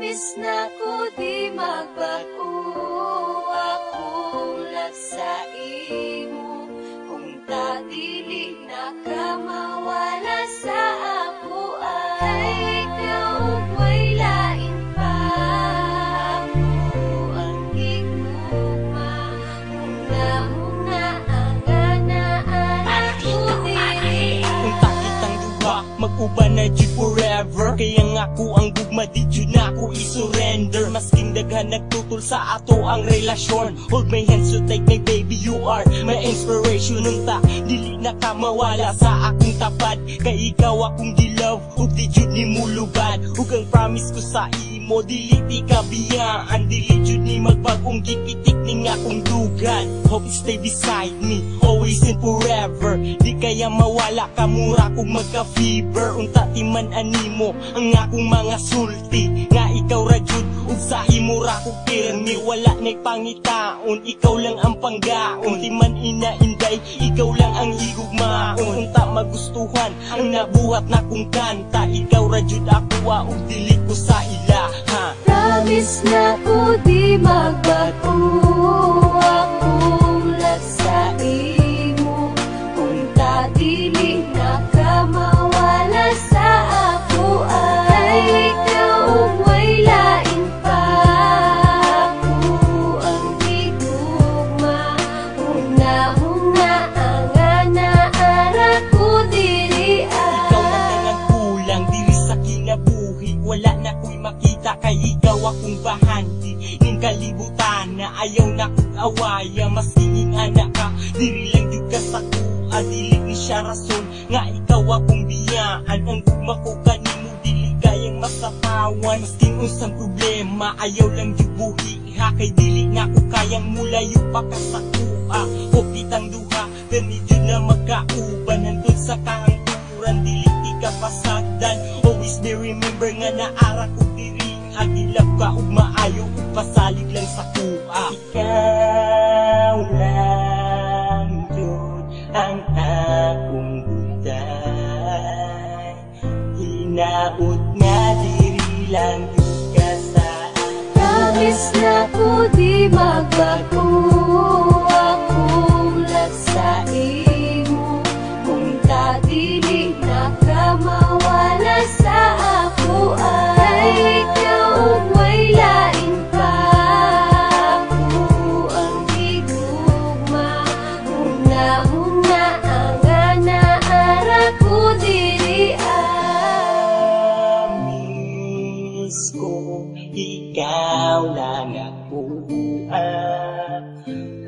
Promise na ko di magbago akong sa imo. Kung ta dili na ka mawala sa ako ay ikaw may lain pa. Ako ang gigugma huna ang ganaan ko dili. Kung takitang duha mag-uban na jud forever, kaya nga ko ang gugma di jud na ko i-surrender. Masking daghan nagtutol sa ato ang relasyon, hold my hands so take my baby, you are my inspiration. Unta dili na ka mawala sa akong tapad, kay ikaw akong gilove ug di jud ni mulubad. Ug ang promise ko sa imo dili ti kabiyaan, dili jud ni magbagong gipitik ning akong dugan. Hope you stay beside me always and forever, di kaya mawala ka mura kung magka-fever. Unta ti man animo ang akong mga sulti, nga ikaw ra jud ug sa imo ra ko pirmi. Wala nay pangitaon, ikaw lang ang panggaon. Di man inainday, ikaw lang ang higugmaon. Unta magustuhan ang nabuhat na kong kanta, ikaw ra jud ako ug dili ko sa ilaha. Promise na ko di magbago akong sa imo. Kung ta dili na ka mawala sa ako ay ikaw may lain pa. Ako ang gigugma huna ang ganaara ko diri. Ikaw na lang kulang diri sa kinabuhi, wala na ko'y makita kay ikaw akong bahanti ning kalibutan na ayaw na kong awaya. Mas tingin anak ka diri lang jud ka sa kuha, dili ni siya rason nga ikaw akong biyaan. Ang gugma ko kanimo dili kayang masapawan, masking unsang problema ayaw lang jud buhiha, kay dili na ko kayang mulayo pa ka sa kuha. O kitang duha permi jud na magkauban, nandun sa kahangturan dili ti ka pasagdan. Always be remember nga naara ko diri, agilap ka ug maayo ug pasalig lang sa kuha. Ikaw lang jud ang akong buday, hinaot nga diri lang jud ka sa akin. Promise na ko di magbago akong sa imo. Kung ta dili na ka mawala sa ako ay ikaw may lain pa. Ako ang gigugma huna ang ganaara ko diri. Miss ko ikaw lang ako,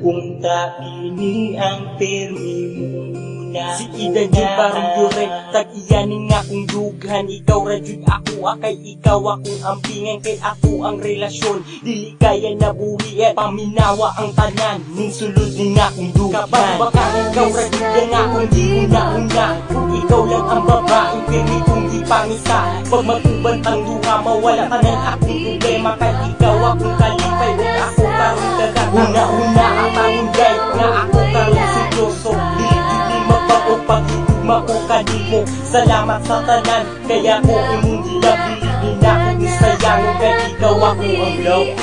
kung ta ini ang permi muna. Si Ida jud parang yure, tag-iyanin nga kong dughan. Ikaw ra jud ako, kay ikaw akong ampingan, kay ako ang relasyon dili kaya nabuhi at paminawa ang tanan ning sulod ning akong dughan. Kapag baka ikaw ra jud nga akong giuna-una, kung ikaw lang ang babae permi kong gipangita. Pag mag-uban ang duha mawala tanan akong problema, kay ikaw akong kalipay ug ako karong dagat. Una-una ang pangunday nga ako karong seryoso, dili jud ni magbago pag-igugma ko kanimo. Salamat sa tanan, kaya ko imong gilab dili ni na ko sayang, kay ikaw ako ang love.